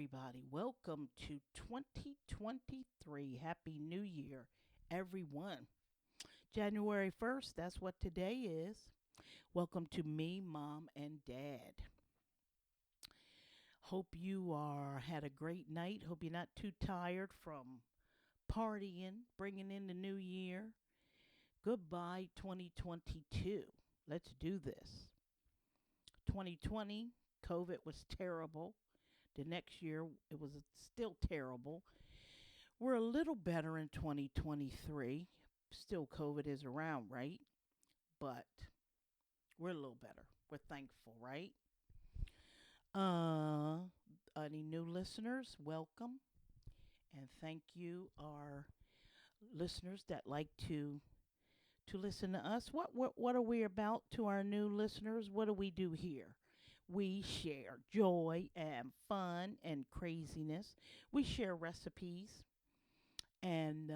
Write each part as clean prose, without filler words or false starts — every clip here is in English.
everybody. Welcome to 2023. Happy New Year, everyone. January 1st, that's what today is. Welcome to me, Mom, and Dad. Hope you are had a great night. Hope you're not too tired from partying, bringing in the new year. Goodbye, 2022. Let's do this. 2020, COVID was terrible. The next year, it was still terrible. We're a little better in 2023. Still, COVID is around, right? But we're a little better. We're thankful, right? Uh, any new listeners, welcome. And thank you, our listeners that like to listen to us. What are we about to our new listeners? What do we do here? We share joy and fun and craziness. We share recipes and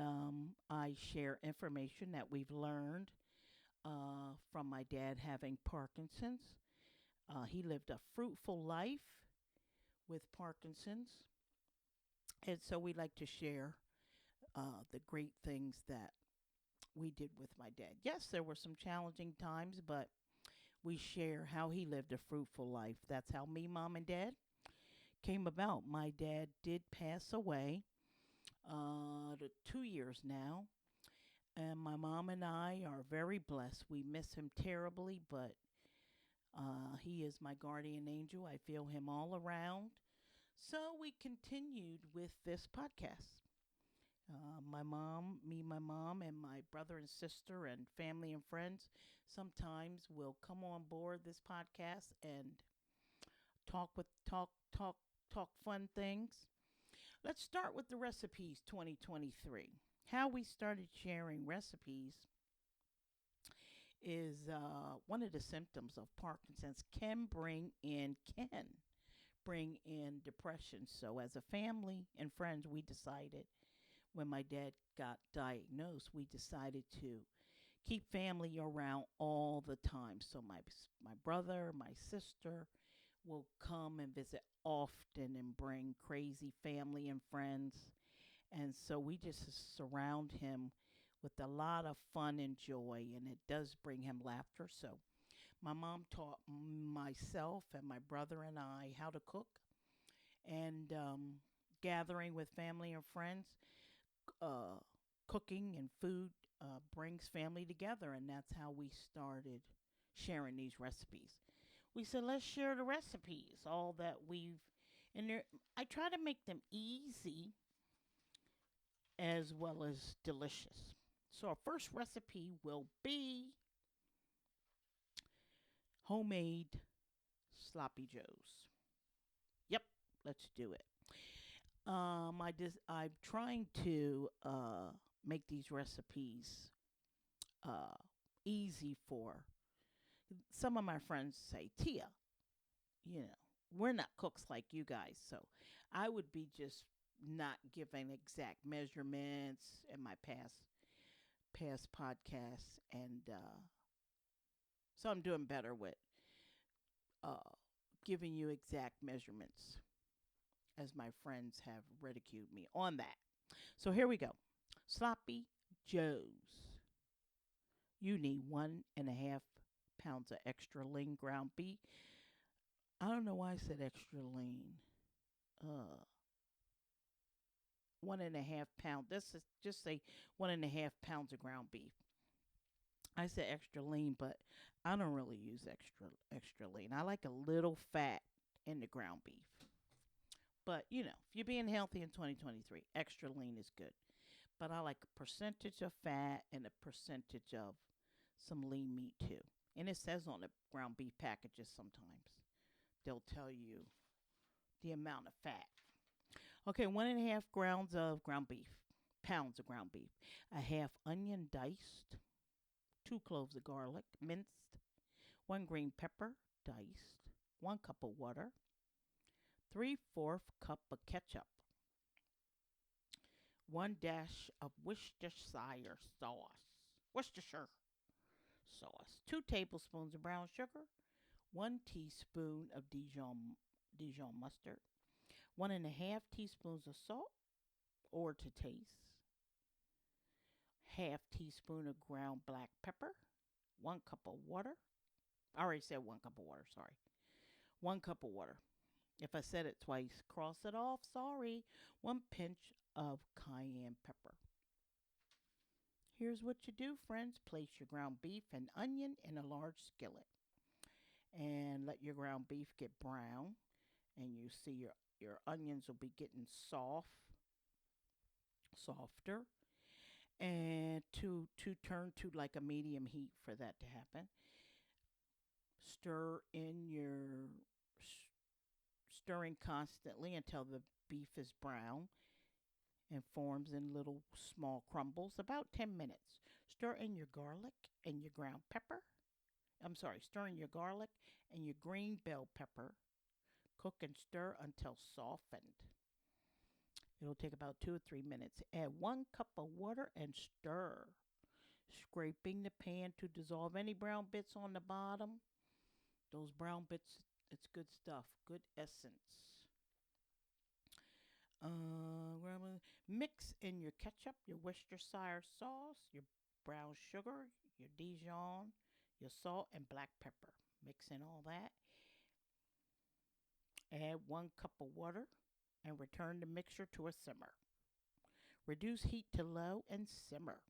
I share information that we've learned from my dad having Parkinson's. He lived a fruitful life with Parkinson's, and so we like to share the great things that we did with my dad. Yes, there were some challenging times, but we share how he lived a fruitful life. That's how me, Mom, and Dad came about. My dad did pass away 2 years now. And my mom and I are very blessed. We miss him terribly, but he is my guardian angel. I feel him all around. So we continued with this podcast. My mom, and my brother and sister, and family and friends sometimes will come on board this podcast and talk fun things. Let's start with the recipes 2023. How we started sharing recipes is one of the symptoms of Parkinson's can bring in depression. So as a family and friends, we decided when my dad got diagnosed, we decided to keep family around all the time. So my brother, my sister will come and visit often and bring crazy family and friends. And so we just surround him with a lot of fun and joy, and it does bring him laughter. So my mom taught myself and my brother and I how to cook, and gathering with family and friends, cooking and food brings family together, and that's how we started sharing these recipes. We said, let's share the recipes, all that we've, and there, I try to make them easy as well as delicious. So our first recipe will be homemade sloppy joes. Yep, let's do it. I'm trying to make these recipes uh, easy for some of my friends. Say, Tia, you know, we're not cooks like you guys, so I would be just not giving exact measurements in my past podcasts, and so I'm doing better with uh, giving you exact measurements, as my friends have ridiculed me on that. So here we go. Sloppy Joes. You need 1.5 pounds of extra lean ground beef. I don't know why I said extra lean. 1.5 pounds. This is just say 1.5 pounds of ground beef. I said extra lean, but I don't really use extra lean. I like a little fat in the ground beef. But if you're being healthy in 2023, extra lean is good. But I like a percentage of fat and a percentage of some lean meat too. And it says on the ground beef packages sometimes. They'll tell you the amount of fat. Okay, 1.5 pounds of ground beef. Pounds of ground beef. A half onion diced. 2 cloves of garlic minced. 1 green pepper diced. 1 cup of water. 3/4 cup of ketchup. 1 dash of Worcestershire sauce. Worcestershire sauce. 2 tablespoons of brown sugar. 1 teaspoon of Dijon mustard. 1.5 teaspoons of salt or to taste, half teaspoon of ground black pepper, 1 cup of water. I already said 1 cup of water, sorry. 1 cup of water. If I said it twice, cross it off, sorry. 1 pinch of cayenne pepper. Here's what you do, friends. Place your ground beef and onion in a large skillet and let your ground beef get brown. And you see your onions will be getting softer. And to turn to like a medium heat for that to happen. Stirring constantly until the beef is brown and forms in little small crumbles, about 10 minutes. Stir in your garlic and your ground pepper. Stir in your garlic and your green bell pepper. Cook and stir until softened. It'll take about 2 or 3 minutes. Add 1 cup of water and stir, scraping the pan to dissolve any brown bits on the bottom. Those brown bits, it's good stuff, good essence. Mix in your ketchup, your Worcestershire sauce, your brown sugar, your Dijon, your salt, and black pepper. Mix in all that. Add 1 cup of water and return the mixture to a simmer. Reduce heat to low and simmer,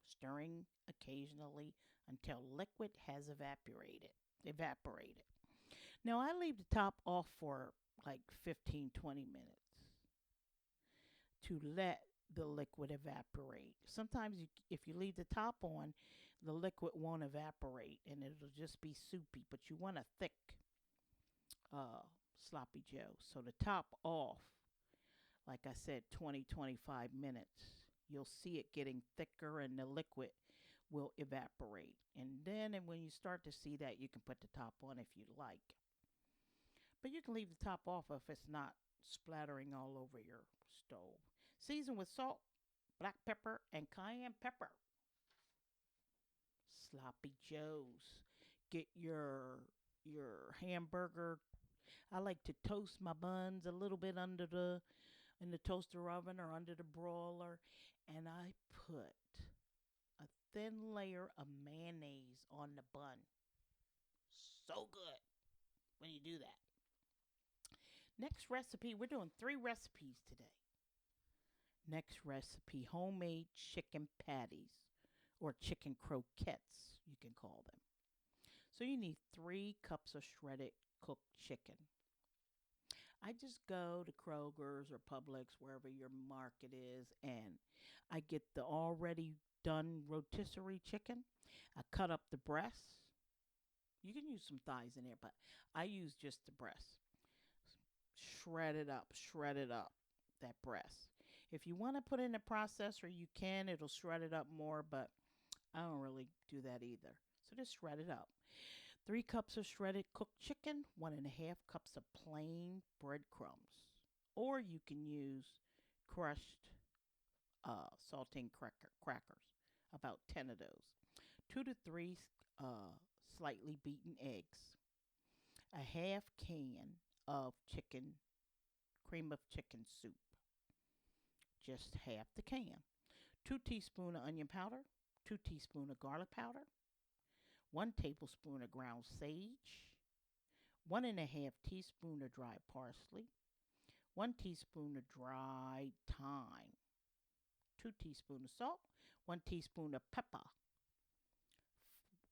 stirring occasionally until liquid has evaporated. Now I leave the top off for like 15-20 minutes to let the liquid evaporate. Sometimes if you leave the top on, the liquid won't evaporate and it'll just be soupy, but you want a thick sloppy joe. So the top off, like I said, 20-25 minutes. You'll see it getting thicker and the liquid will evaporate. And then when you start to see that, you can put the top on if you like. But you can leave the top off if it's not splattering all over your stove. Season with salt, black pepper, and cayenne pepper. Sloppy joes. Get your hamburger. I like to toast my buns a little bit in the toaster oven or under the broiler, and I put a thin layer of mayonnaise on the bun. So good when you do that. Next recipe, we're doing 3 recipes today. Next recipe, homemade chicken patties or chicken croquettes, you can call them. So you need 3 cups of shredded cooked chicken. I just go to Kroger's or Publix, wherever your market is, and I get the already done rotisserie chicken. I cut up the breasts. You can use some thighs in there, but I use just the breasts. Shred it up, that breast. If you want to put it in a processor, you can. It'll shred it up more, but I don't really do that either. So just shred it up. 3 cups of shredded cooked chicken, 1.5 cups of plain breadcrumbs. Or you can use crushed saltine crackers, about 10 of those. 2 to 3 slightly beaten eggs. A half can of cream of chicken soup. Just half the can. 2 teaspoons of onion powder, 2 teaspoons of garlic powder, 1 tablespoon of ground sage, 1.5 teaspoons of dried parsley, 1 teaspoon of dried thyme, 2 teaspoons of salt, 1 teaspoon of pepper,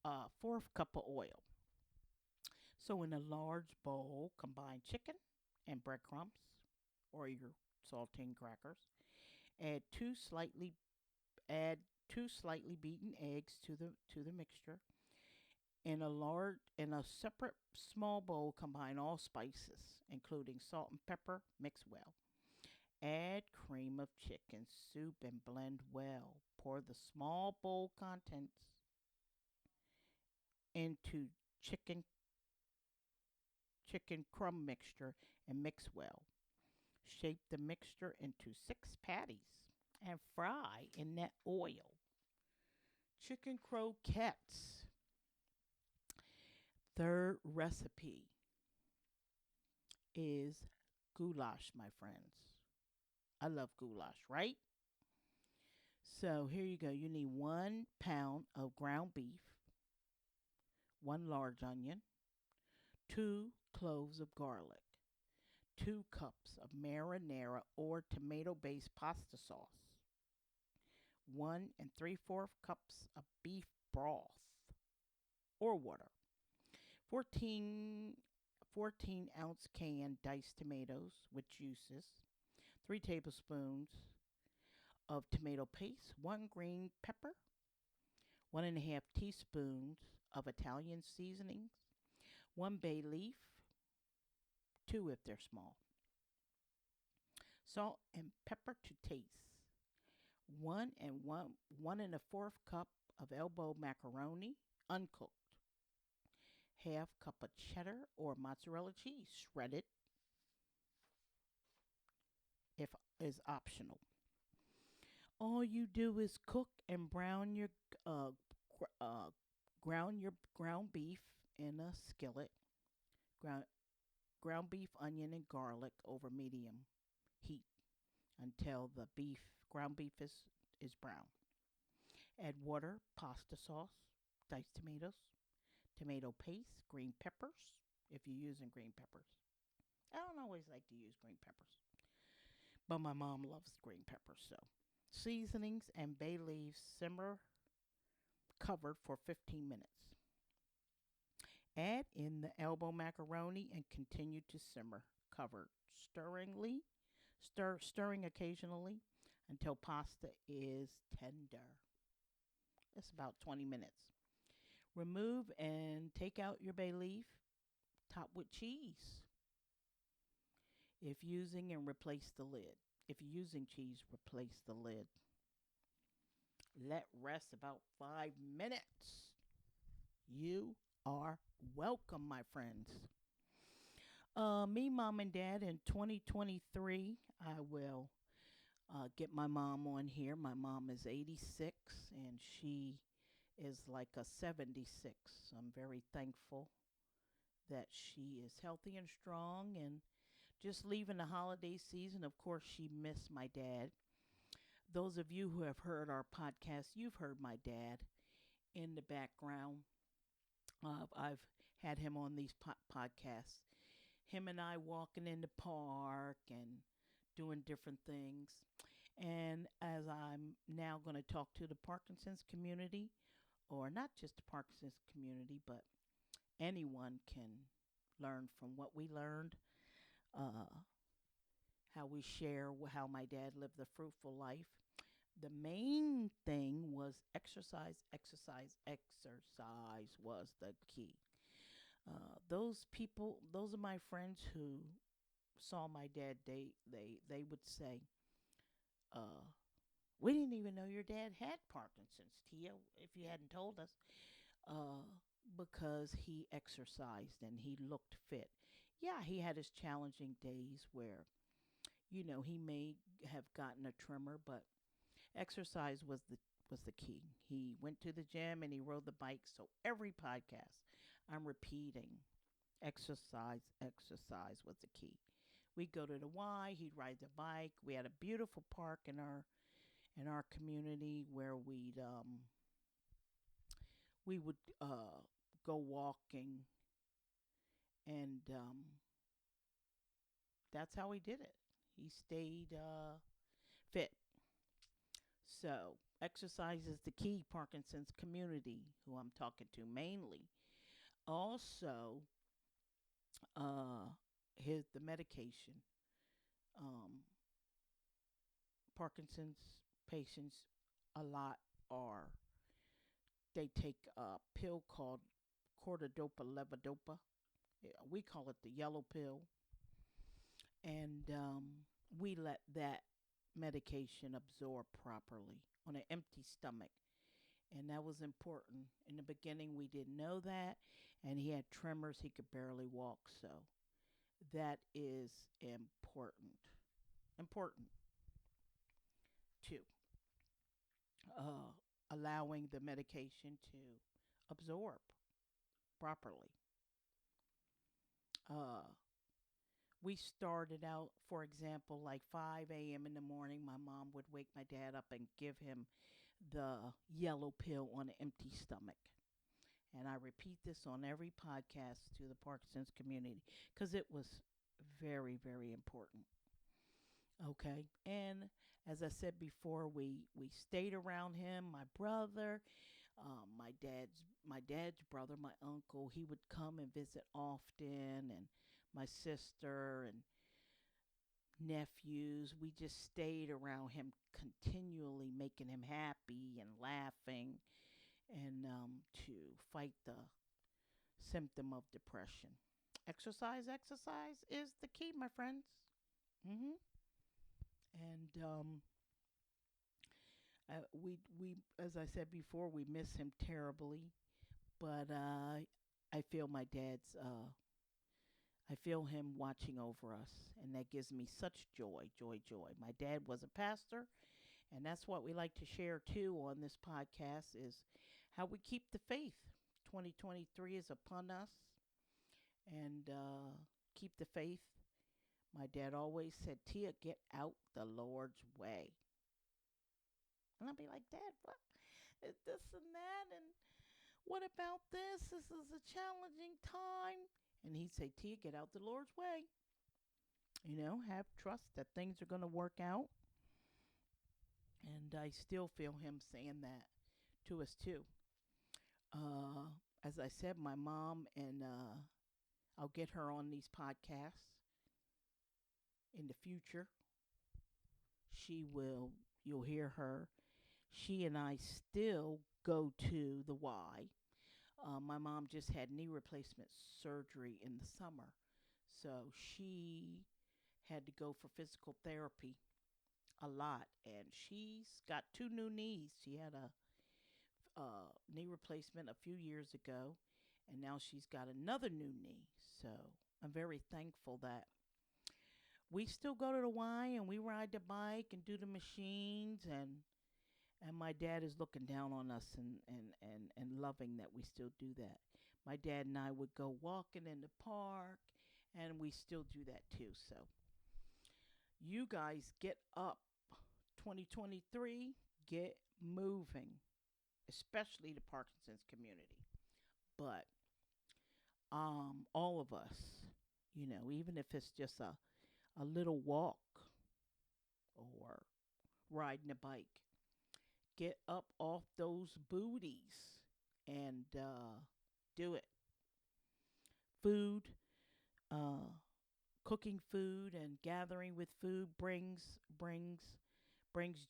1/4 cup of oil. So in a large bowl, combine chicken and breadcrumbs or your saltine crackers. Add two slightly beaten eggs to the mixture. In a separate small bowl, combine all spices, including salt and pepper. Mix well. Add cream of chicken soup and blend well. Pour the small bowl contents into chicken crumb mixture and mix well. Shape the mixture into 6 patties and fry in that oil. Chicken croquettes. Third recipe is goulash, my friends. I love goulash, right? So here you go. You need 1 pound of ground beef, 1 large onion, 2 cloves of garlic, 2 cups of marinara or tomato based pasta sauce, 1 3/4 cups of beef broth or water, 14, 14-ounce can diced tomatoes with juices, 3 tablespoons of tomato paste, 1 green pepper, 1.5 teaspoons of Italian seasonings, 1 bay leaf, 2 if they're small, salt and pepper to taste, 1 and 1 1/4 cup of elbow macaroni, uncooked, half cup of cheddar or mozzarella cheese, shredded, if is optional. All you do is cook and brown your uh, ground your ground beef in a skillet. Ground ground beef, onion, and garlic over medium heat until the ground beef is brown. Add water, pasta sauce, diced tomatoes, tomato paste, green peppers, if you're using green peppers. I don't always like to use green peppers, but my mom loves green peppers, so. Seasonings and bay leaves simmer covered for 15 minutes. Add in the elbow macaroni and continue to simmer covered, stirring occasionally until pasta is tender. It's about 20 minutes. Remove and take out your bay leaf, top with cheese. If using and replace the lid. If you're using cheese, replace the lid. Let rest about 5 minutes. You are welcome, my friends. Me, mom, and dad in 2023, I will get my mom on here. My mom is 86 and she is like a 76. I'm very thankful that she is healthy and strong and just leaving the holiday season. Of course, she missed my dad. Those of you who have heard our podcast, you've heard my dad in the background. I've had him on these podcasts. Him and I walking in the park and doing different things. And as I'm now going to talk to the Parkinsons community, or not just the Parkinsons community, but anyone can learn from what we learned, how we share how my dad lived the fruitful life. The main thing was exercise, exercise, exercise was the key. Those people, those are my friends who saw my dad. They would say, uh, "We didn't even know your dad had Parkinson's, Tia. If you hadn't told us." Uh, because he exercised and he looked fit. Yeah, he had his challenging days where, he may have gotten a tremor, but exercise was the key. He went to the gym and he rode the bike. So every podcast, I'm repeating, exercise, exercise was the key. We'd go to the Y. He'd ride the bike. We had a beautiful park in our community where we would go walking, and that's how he did it. He stayed fit. So exercise is the key, Parkinson's community, who I'm talking to mainly. Also, the medication. Um, Parkinson's patients a lot are they take a pill called cortidopa levodopa. We call it the yellow pill, and we let that medication absorb properly on an empty stomach. And that was important. In the beginning, we didn't know that, and he had tremors. He could barely walk. So that is important. Important too. Allowing the medication to absorb properly. Uh, We started out, for example, like 5 a.m. in the morning. My mom would wake my dad up and give him the yellow pill on an empty stomach. And I repeat this on every podcast to the Parkinson's community because it was very, very important. Okay. And as I said before, we stayed around him. My brother, my dad's brother, my uncle, he would come and visit often, and my sister and nephews. We just stayed around him continually, making him happy and laughing, and to fight the symptom of depression. Exercise is the key, my friends. hmm And as I said before, we miss him terribly. But I feel my dad's. I feel him watching over us, and that gives me such joy, joy, joy. My dad was a pastor, and that's what we like to share too on this podcast is how we keep the faith. 2023 is upon us, and keep the faith. My dad always said, "Tia, get out the Lord's way." And I'll be like, "Dad, what? This and that, and what about this? This is a challenging time." And he'd say, "Tia, get out the Lord's way. Have trust that things are going to work out." And I still feel him saying that to us too. Uh, as I said, my mom, and I'll get her on these podcasts in the future. She will, you'll hear her. She and I still go to the Y. My mom just had knee replacement surgery in the summer. So she had to go for physical therapy a lot. And she's got two new knees. She had a knee replacement a few years ago. And now she's got another new knee. So I'm very thankful that we still go to the Y and we ride the bike and do the machines, and my dad is looking down on us and loving that we still do that. My dad and I would go walking in the park, and we still do that too. So you guys get up. 2023, get moving, especially the Parkinson's community. But all of us, even if it's just a little walk or riding a bike, get up off those booties and do it. Food, uh, cooking food and gathering with food brings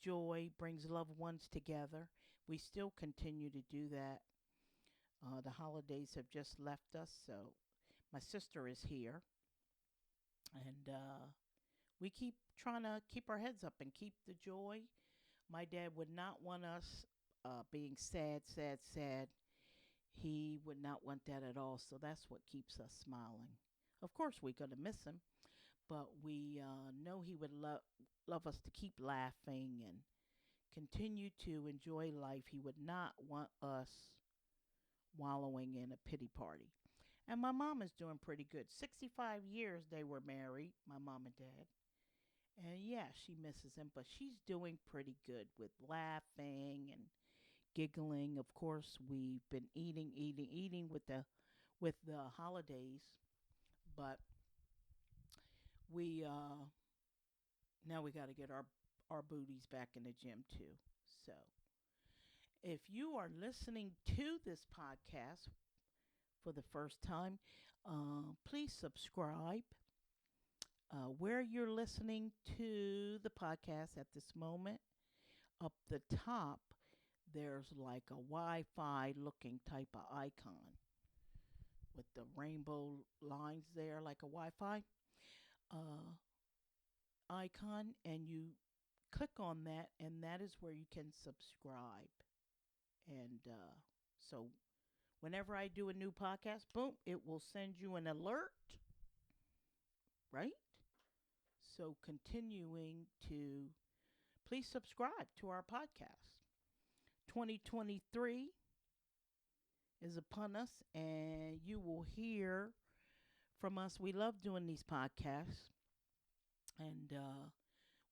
joy, brings loved ones together. We still continue to do that. The holidays have just left us, so my sister is here, and we keep trying to keep our heads up and keep the joy. My dad would not want us being sad, sad, sad. He would not want that at all. So that's what keeps us smiling. Of course, we're going to miss him, but we know he would love us to keep laughing and continue to enjoy life. He would not want us wallowing in a pity party. And my mom is doing pretty good. 65 years they were married, my mom and dad. And yeah, she misses him, but she's doing pretty good with laughing and giggling. Of course, we've been eating with the holidays, but we now we got to get our booties back in the gym too. So, if you are listening to this podcast for the first time, please subscribe. Where you're listening to the podcast at this moment, up the top, there's like a Wi-Fi looking type of icon with the rainbow lines there, like a Wi-Fi uh, icon, and you click on that, and that is where you can subscribe. And so whenever I do a new podcast, boom, it will send you an alert, right? So continuing to please subscribe to our podcast. 2023 is upon us, and you will hear from us. We love doing these podcasts, and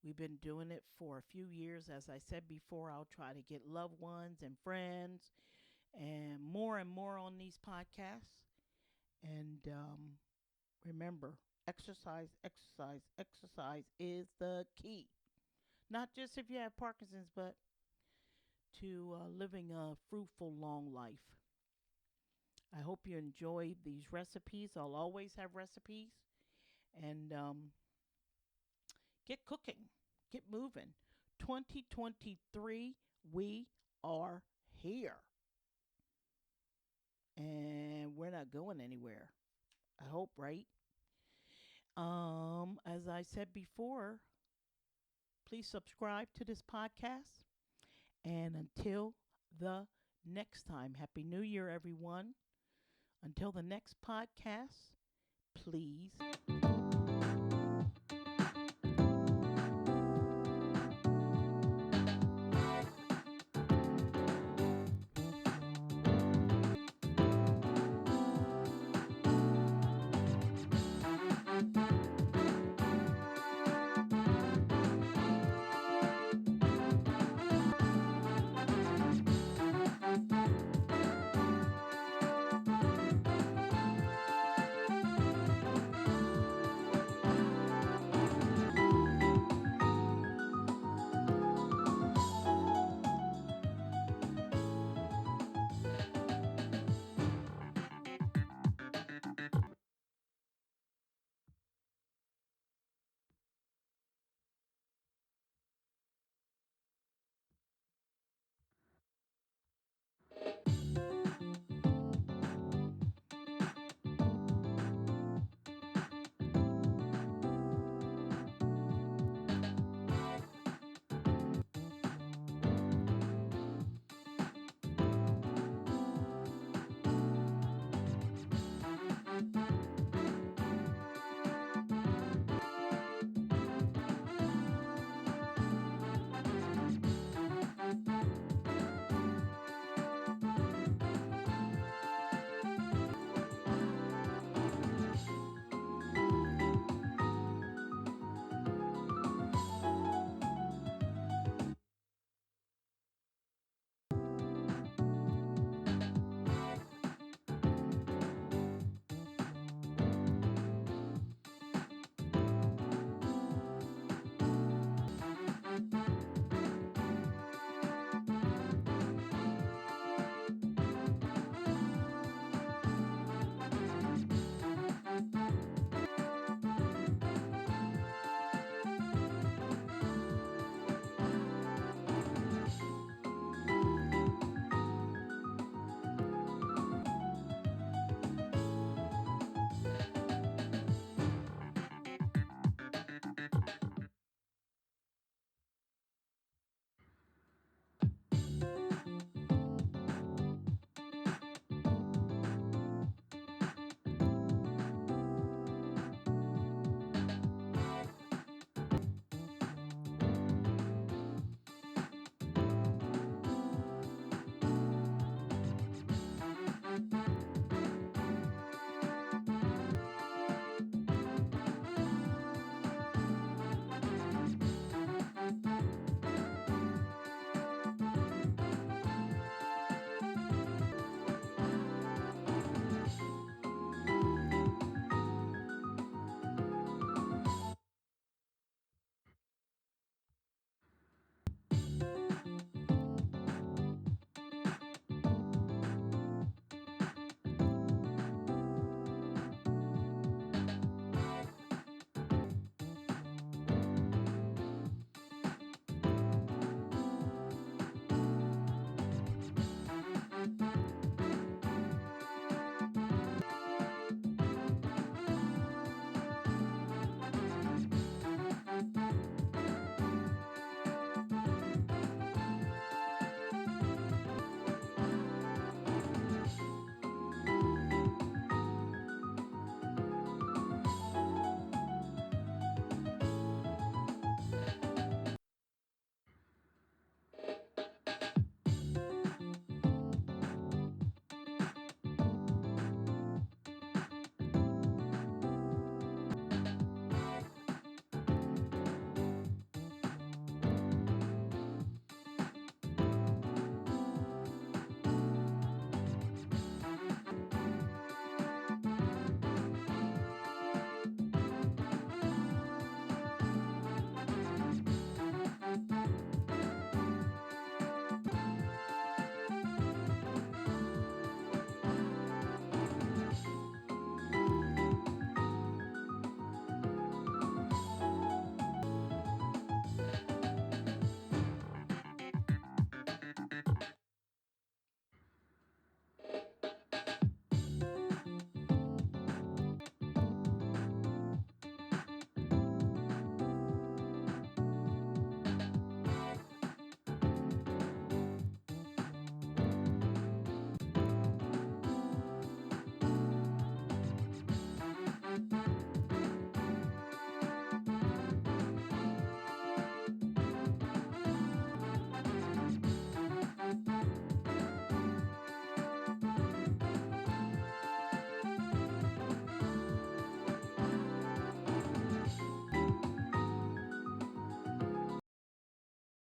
we've been doing it for a few years. As I said before, I'll try to get loved ones and friends and more on these podcasts. And remember, exercise, exercise, exercise is the key. Not just if you have Parkinson's, but to living a fruitful, long life. I hope you enjoy these recipes. I'll always have recipes. And get cooking, get moving. 2023, we are here. And we're not going anywhere. I hope, right? As I said before, please subscribe to this podcast. And until the next time, Happy New Year, everyone. Until the next podcast, please